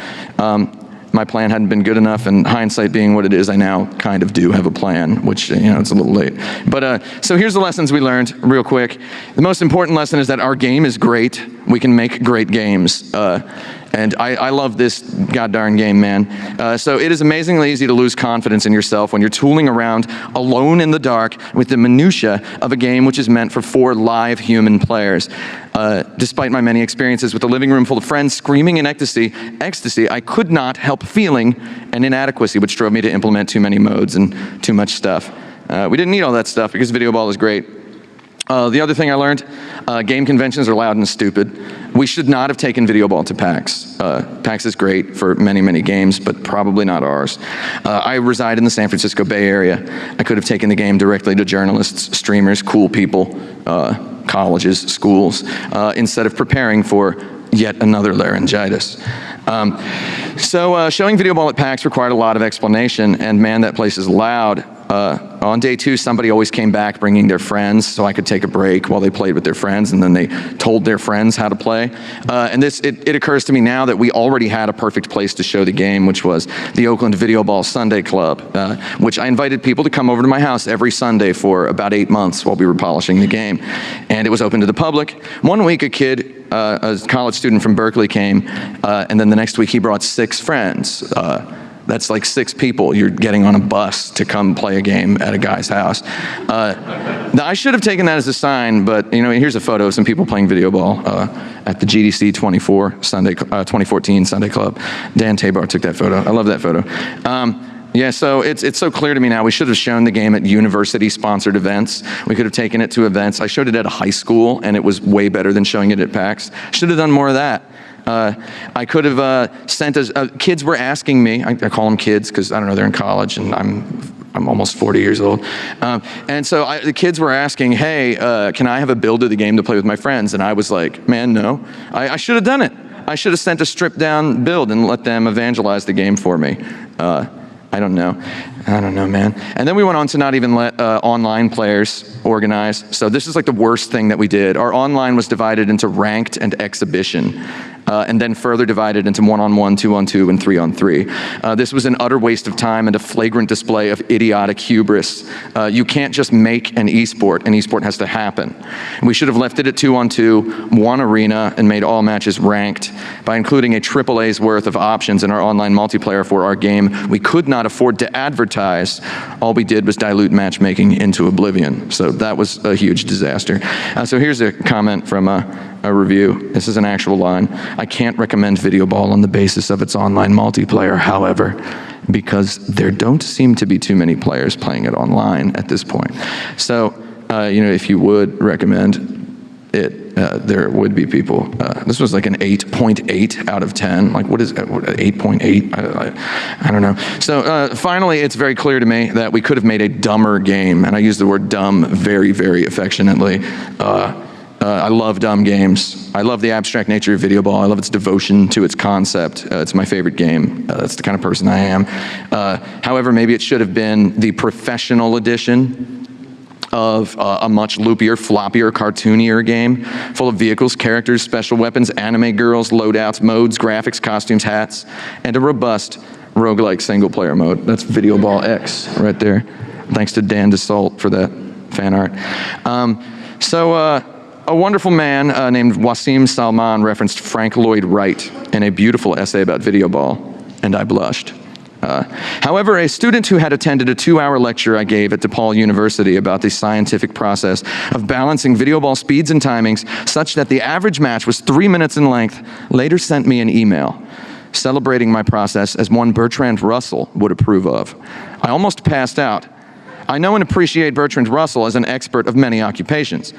My plan hadn't been good enough, and hindsight being what it is, I now kind of do have a plan, which, it's a little late. But, so here's the lessons we learned real quick. The most important lesson is that our game is great. We can make great games. And I love this goddarn game, man. So it is amazingly easy to lose confidence in yourself when you're tooling around alone in the dark with the minutia of a game which is meant for 4 live human players. Despite my many experiences with a living room full of friends screaming in ecstasy, I could not help feeling an inadequacy which drove me to implement too many modes and too much stuff. We didn't need all that stuff because Videoball is great. The other thing I learned, game conventions are loud and stupid. We should not have taken Videoball to PAX. PAX is great for many games, but probably not ours. I reside in the San Francisco Bay Area. I could have taken the game directly to journalists, streamers, cool people, colleges, schools, instead of preparing for yet another laryngitis. So showing Videoball at PAX required a lot of explanation, and man, that place is loud. On day 2, somebody always came back bringing their friends so I could take a break while they played with their friends, and then they told their friends how to play. And it occurs to me now that we already had a perfect place to show the game, which was the Oakland Videoball Sunday Club, which I invited people to come over to my house every Sunday for about 8 months while we were polishing the game. And it was open to the public. One week a kid, a college student from Berkeley came, and then the next week he brought 6 friends. That's like 6 people you're getting on a bus to come play a game at a guy's house. Now I should have taken that as a sign, but here's a photo of some people playing Videoball at the GDC 2014 Sunday Club. Dan Tabar took that photo. I love that photo. Yeah, so it's so clear to me now. We should have shown the game at university-sponsored events. We could have taken it to events. I showed it at a high school, and it was way better than showing it at PAX. Should have done more of that. I could have sent kids were asking me, I call them kids because, I don't know, they're in college and I'm almost 40 years old. And so the kids were asking, hey, can I have a build of the game to play with my friends? And I was like, man, no. I should have done it. I should have sent a stripped down build and let them evangelize the game for me. I don't know, man. And then we went on to not even let online players organize. So this is like the worst thing that we did. Our online was divided into ranked and exhibition. And then further divided into 1-on-1, 2-on-2, and 3-on-3. This was an utter waste of time and a flagrant display of idiotic hubris. You can't just make an esport has to happen. We should have left it at 2-on-2, 1 arena, and made all matches ranked. By including a AAA's worth of options in our online multiplayer for our game, we could not afford to advertise. All we did was dilute matchmaking into oblivion. So that was a huge disaster. So here's a comment from a review. This is an actual line. I can't recommend Videoball on the basis of its online multiplayer, however, because there don't seem to be too many players playing it online at this point. So, if you would recommend it, there would be people. This was like an 8.5 8.8 out of 10. Like, what is 8.8? I don't know. So finally, it's very clear to me that we could have made a dumber game, and I use the word dumb very, very affectionately. I love dumb games. I love the abstract nature of Videoball. I love its devotion to its concept. It's my favorite game. That's the kind of person I am. However, maybe it should have been the professional edition of a much loopier, floppier, cartoonier game, full of vehicles, characters, special weapons, anime girls, loadouts, modes, graphics, costumes, hats, and a robust roguelike single-player mode. That's Videoball X right there. Thanks to Dan DeSalt for that fan art. A wonderful man named Wasim Salman referenced Frank Lloyd Wright in a beautiful essay about Videoball, and I blushed. However, a student who had attended a 2-hour lecture I gave at DePaul University about the scientific process of balancing Videoball speeds and timings such that the average match was 3 minutes in length later sent me an email celebrating my process as one Bertrand Russell would approve of. I almost passed out. I know and appreciate Bertrand Russell as an expert of many occupations,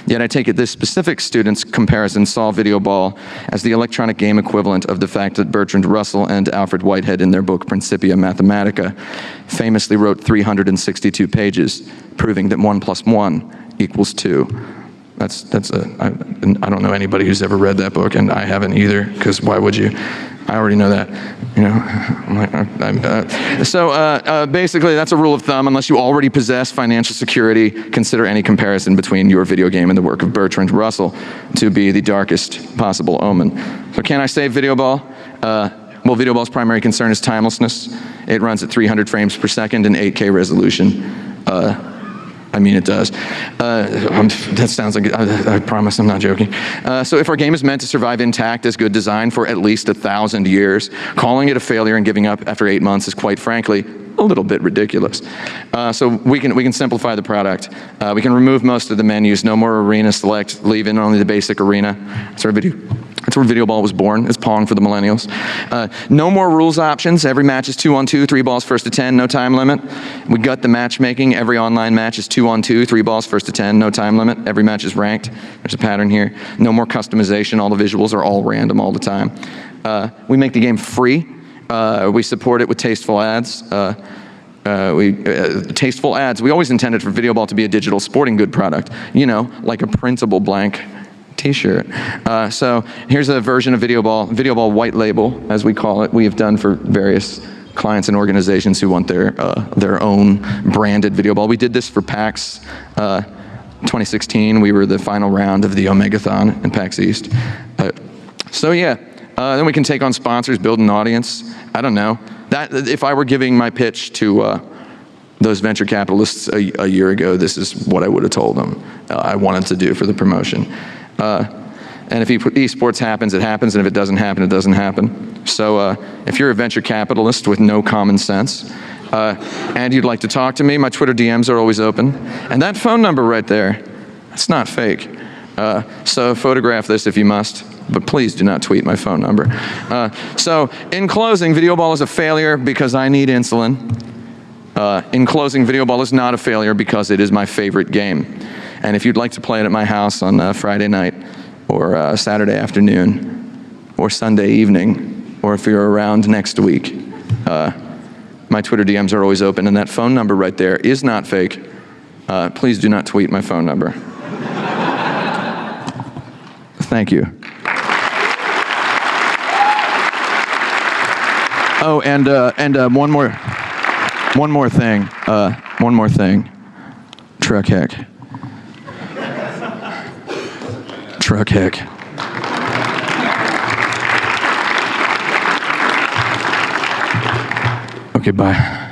yet I take it this specific student's comparison saw Videoball as the electronic game equivalent of the fact that Bertrand Russell and Alfred Whitehead in their book Principia Mathematica famously wrote 362 pages, proving that 1 + 1 = 2. I don't know anybody who's ever read that book, and I haven't either, because why would you? I already know that, you know. Basically, that's a rule of thumb. Unless you already possess financial security, consider any comparison between your video game and the work of Bertrand Russell to be the darkest possible omen. So can I save Videoball? Well, Videoball's primary concern is timelessness. It runs at 300 frames per second in 8K resolution. I mean, it does. That sounds like, I promise I'm not joking. So if our game is meant to survive intact as good design for at least 1,000 years, calling it a failure and giving up after 8 months is quite frankly a little bit ridiculous. So we can simplify the product. We can remove most of the menus, no more arena select, leave in only the basic arena. That's where Videoball was born. It's Pong for the millennials. No more rules options. Every match is 2-on-2, 3 balls first to 10, no time limit. We gut the matchmaking. Every online match is 2-on-2, 3 balls first to 10, no time limit. Every match is ranked. There's a pattern here. No more customization. All the visuals are all random all the time. We make the game free. We support it with tasteful ads. Tasteful ads. We always intended for Videoball to be a digital sporting good product. You know, like a printable blank t-shirt. So here's a version of Videoball white label, as we call it. We have done for various clients and organizations who want their own branded Videoball. We did this for PAX 2016. We were the final round of the Omegathon in PAX East. So yeah, then we can take on sponsors, build an audience. I don't know. If I were giving my pitch to those venture capitalists a year ago, this is what I would have told them I wanted to do for the promotion. And if esports happens, it happens, and if it doesn't happen, it doesn't happen. So if you're a venture capitalist with no common sense, and you'd like to talk to me, my Twitter DMs are always open. And that phone number right there, it's not fake. So photograph this if you must, but please do not tweet my phone number. So in closing, Videoball is a failure because I need insulin. In closing, Videoball is not a failure because it is my favorite game. And if you'd like to play it at my house on Friday night, or Saturday afternoon, or Sunday evening, or if you're around next week, my Twitter DMs are always open, and that phone number right there is not fake. Please do not tweet my phone number. Thank you. Oh, and one more thing. Truck heck. Truck heck. Okay, bye.